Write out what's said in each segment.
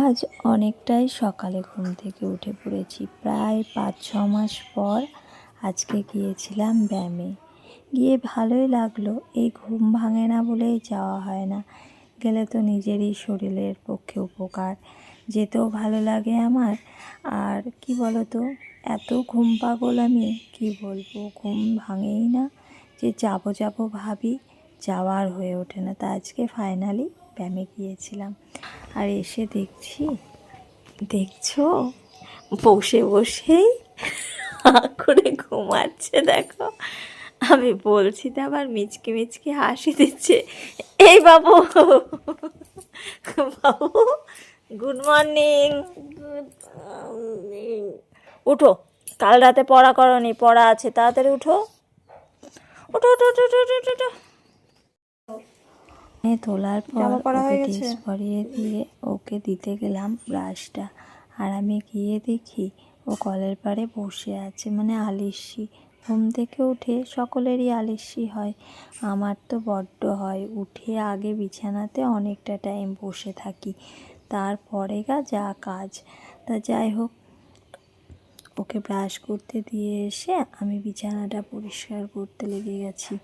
আজ অনেকটাই সকালে ঘুম থেকে উঠে পড়েছি। প্রায় 5-6 মাস পর আজকে গিয়েছিলাম ব্যায়ামে। গিয়ে ভালোই লাগলো। এই ঘুম ভাঙে না বলেই যাওয়া হয় না। গেলে তো নিজেরই শরীরের পক্ষে উপকার, যেতেও ভালো লাগে আমার। আর কি বলো তো, এত ঘুম পাগল আমি, কি বলবো, ঘুম ভাঙেই না। যে যাবো ভাবি, যাওয়ার হয়ে ওঠে না। তা আজকে ফাইনালি ব্যায়ামে গিয়েছিলাম। আর এসে দেখছো বসে বসেই করে ঘুমাচ্ছে। দেখো, আমি বলছি তো আবার মিচকি মিচকি হাসি দিচ্ছে। এই বাবু, বাবু গুড মর্নিং। উঠো, কাল রাতে পড়া করনি, পড়া আছে, তাড়াতাড়ি উঠো। উঠো উঠো উঠো উঠো উঠো উঠো। তোলার পর ওকে ড্রেস পরিয়ে দিয়ে ওকে দিতে গেলাম ব্রাশটা। আর আমি গিয়ে দেখি ও কলের পাড়ে বসে আছে, মানে আলিস্যি। ঘুম থেকে উঠে সকলেরই আলিস্যি হয়, আমার তো বড্ড হয়। উঠে আগে বিছানাতে অনেকটা টাইম বসে থাকি, তারপরে যা কাজ। তা যাই হোক, ওকে ব্রাশ করতে দিয়ে এসে আমি বিছানাটা পরিষ্কার করতে লেগে গেছি।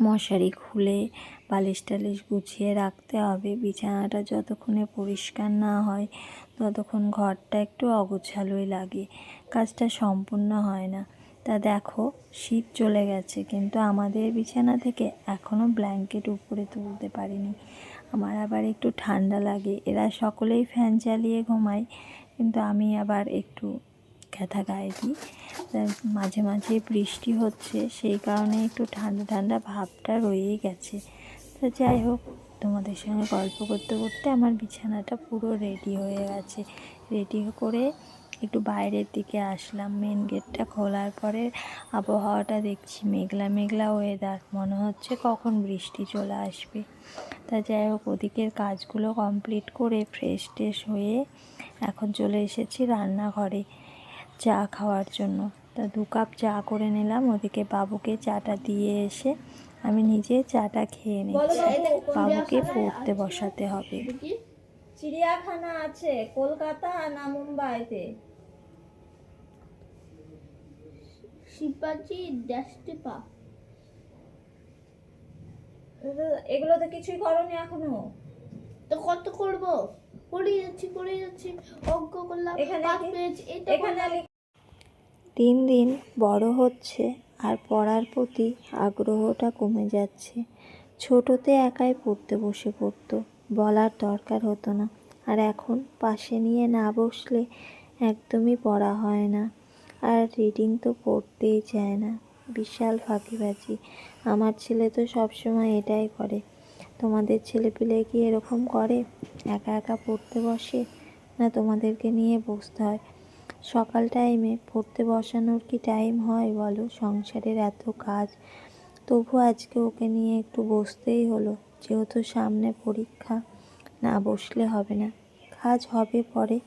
মশারি খুলে বালিশ টালিশ গুছিয়ে রাখতে হবে। বিছানাটা যতক্ষণে পরিষ্কার না হয় ততক্ষণ ঘরটা একটু অগোছালোই লাগে, কাজটা সম্পূর্ণ হয় না। তা দেখো, শীত চলে গেছে কিন্তু আমাদের বিছানা থেকে এখনও ব্ল্যাঙ্কেট উপরে তুলতে পারিনি। আমার আবার একটু ঠান্ডা লাগে। এরা সকলেই ফ্যান চালিয়ে ঘুমায়, কিন্তু আমি আবার একটু কাঁথা গায়ে দিই। মাঝে মাঝে বৃষ্টি হচ্ছে, সেই কারণে একটু ঠান্ডা ঠান্ডা ভাবটা রয়েই গেছে। তো যাই হোক, তোমাদের সঙ্গে গল্প করতে করতে আমার বিছানাটা পুরো রেডি হয়ে গেছে। রেডি করে একটু বাইরের দিকে আসলাম। মেন গেটটা খোলার পরে আবহাওয়াটা দেখছি মেঘলা মেঘলা ওয়েদার, মনে হচ্ছে কখন বৃষ্টি চলে আসবে। তা যাই হোক, ওদিকের কাজগুলো কমপ্লিট করে ফ্রেশ ট্রেশ হয়ে এখন চলে এসেছি রান্নাঘরে চা খাওয়ার জন্য। তা 2 কাপ চা করে নিলাম। ওদিকে বাবুকে চাটা দিয়ে এসে আমি নিজে চাটা খেয়ে নিচ্ছি। বাবুকে পড়তে বসাতে হবে। চিড়িয়াখানা আছে কলকাতা না মুম্বাইতে? শিবাজি ড্যাস্টিপা। এগুলো তো কিছুই করনি এখনো। তো কত করব? পড়ে যাচ্ছি অঙ্ক করলাম, এখানে দিন দিন বড় হচ্ছে আর পড়ার প্রতি আগ্রহটা কমে যাচ্ছে। ছোটতে একাই পড়তে বসে পড়তো, বলার দরকার হতো না। আর এখন পাশে নিয়ে না বসলে একদমই পড়া হয় না। আর রিডিং তো পড়তেই চায় না, বিশাল ফাঁকিবাজি। আমার ছেলে তো সবসময় এটাই করে। তোমাদের ছেলেপিলে কি এরকম করে? একা একা পড়তে বসে, না তোমাদেরকে নিয়ে বসতে হয়? সকাল টাইমে পড়তে বসানোর কি টাইম হয় বলো? সংসারের এত কাজ, তবু আজকে ওকে নিয়ে একটু বসতেই হলো, যেহেতু সামনে পরীক্ষা। না বসলে হবে না, কাজ হবে পরে।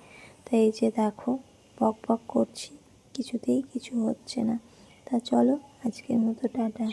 তাই এই যে দেখো, বক বক করছি, কিছুতেই কিছু হচ্ছে না। তা চলো, আজকের মতো টাটা।